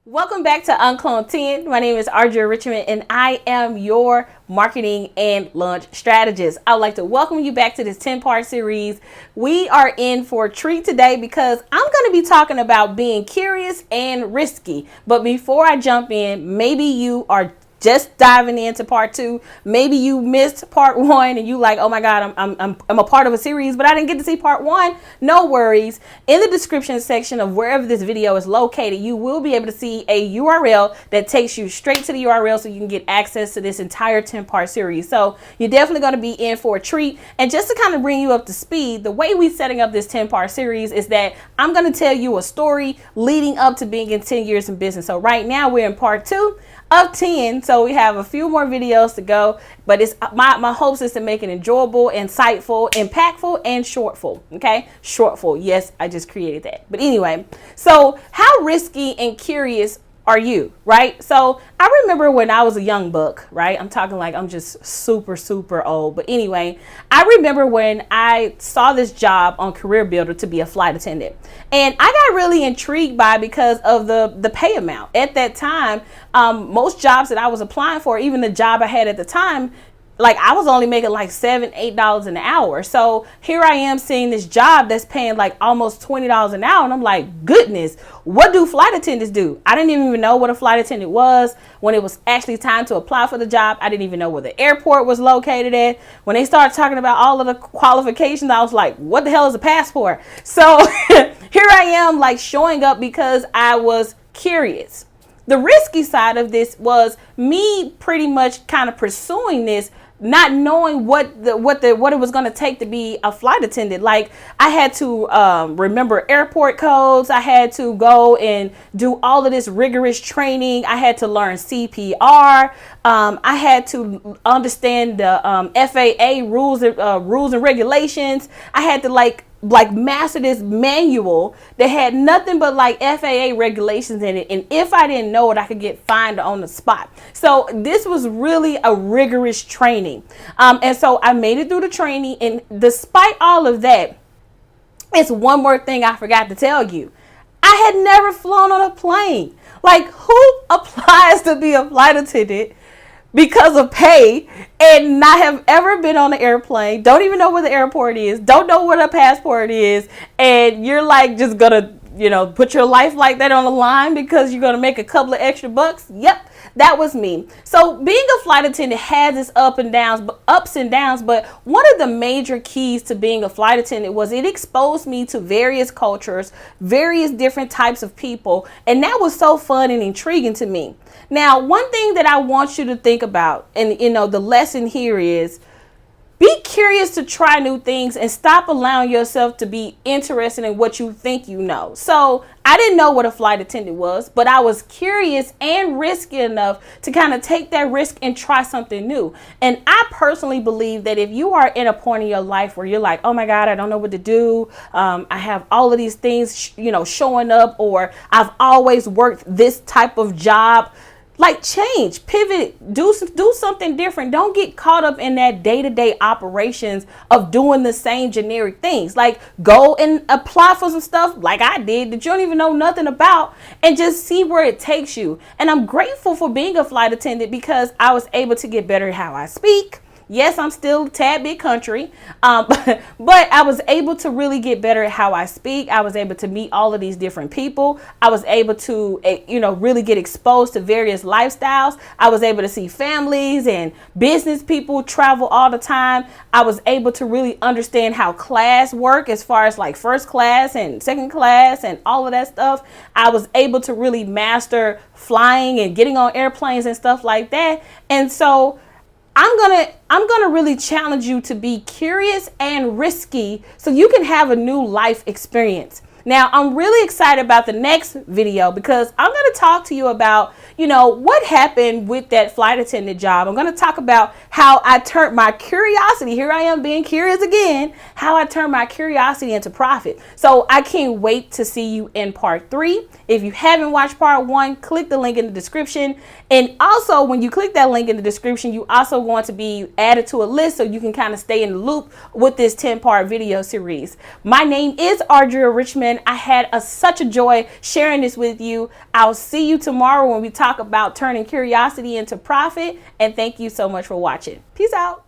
Welcome back to UnCloned 10. My name is Audria Richmond and I am your marketing and launch strategist. I would like to welcome you back to this 10-part series. We are in for a treat today because I'm going to be talking about being curious and risky. But before I jump in, maybe you are just diving into part 2. Maybe you missed part 1 and you like, oh my God, I'm a part of a series, but I didn't get to see part 1. No worries. In the description section of wherever this video is located, you will be able to see a URL that takes you straight to the URL so you can get access to this entire 10-part series. So you're definitely going to be in for a treat. And just to kind of bring you up to speed, the way we're setting up this 10-part series is that I'm going to tell you a story leading up to being in 10 years in business. So right now we're in part 2 of 10, so we have a few more videos to go, but it's my hopes is to make it enjoyable, insightful, impactful, and shortful. Okay, shortful. Yes, I just created that. But anyway, so how risky and curious are you, right? So I remember when I was a young buck, right? I'm talking like I'm just super old. But anyway, I remember when I saw this job on Career Builder to be a flight attendant. And I got really intrigued by it because of the pay amount. At that time, most jobs that I was applying for, even the job I had at the time, like I was only making like $7-8 an hour. So here I am seeing this job that's paying like almost $20 an hour. And I'm like, goodness, what do flight attendants do? I didn't even know what a flight attendant was. When it was actually time to apply for the job, I didn't even know where the airport was located at. When they started talking about all of the qualifications, I was like, what the hell is a passport? So here I am like showing up because I was curious. The risky side of this was me pretty much kind of pursuing this, not knowing what it was going to take to be a flight attendant. Like I had to remember airport codes. I had to go and do all of this rigorous training. I had to learn CPR. I had to understand the FAA rules and regulations. I had to like master this manual that had nothing but like FAA regulations in it. And if I didn't know it, I could get fined on the spot. So this was really a rigorous training. And so I made it through the training. And despite all of that, it's one more thing I forgot to tell you. I had never flown on a plane. Like, who applies to be a flight attendant because of pay and not have ever been on an airplane, don't even know where the airport is, don't know what a passport is, and you're like just gonna, put your life like that on the line because you're gonna make a couple of extra bucks? Yep, that was me. So being a flight attendant has its ups and downs, but one of the major keys to being a flight attendant was it exposed me to various cultures, various different types of people, and that was so fun and intriguing to me. Now, one thing that I want you to think about, and the lesson here is, be curious to try new things and stop allowing yourself to be interested in what you think you know. So I didn't know what a flight attendant was, but I was curious and risky enough to kind of take that risk and try something new. And I personally believe that if you are in a point in your life where you're like, oh my God, I don't know what to do. I have all of these things, showing up, or I've always worked this type of job. Like, change, pivot, do something different. Don't get caught up in that day-to-day operations of doing the same generic things. Like, go and apply for some stuff like I did that you don't even know nothing about, and just see where it takes you. And I'm grateful for being a flight attendant because I was able to get better at how I speak. Yes, I'm still a tad bit country, but I was able to really get better at how I speak. I was able to meet all of these different people. I was able to, really get exposed to various lifestyles. I was able to see families and business people travel all the time. I was able to really understand how class work as far as like first class and second class and all of that stuff. I was able to really master flying and getting on airplanes and stuff like that. And so I'm gonna really challenge you to be curious and risky so you can have a new life experience. Now, I'm really excited about the next video because I'm going to talk to you about, what happened with that flight attendant job. I'm going to talk about how I turned my curiosity. Here I am being curious again, how I turned my curiosity into profit. So I can't wait to see you in part 3. If you haven't watched part 1, click the link in the description. And also, when you click that link in the description, you also want to be added to a list so you can kind of stay in the loop with this 10-part video series. My name is Audria Richmond. I had such a joy sharing this with you. I'll see you tomorrow when we talk about turning curiosity into profit. And thank you so much for watching. Peace out.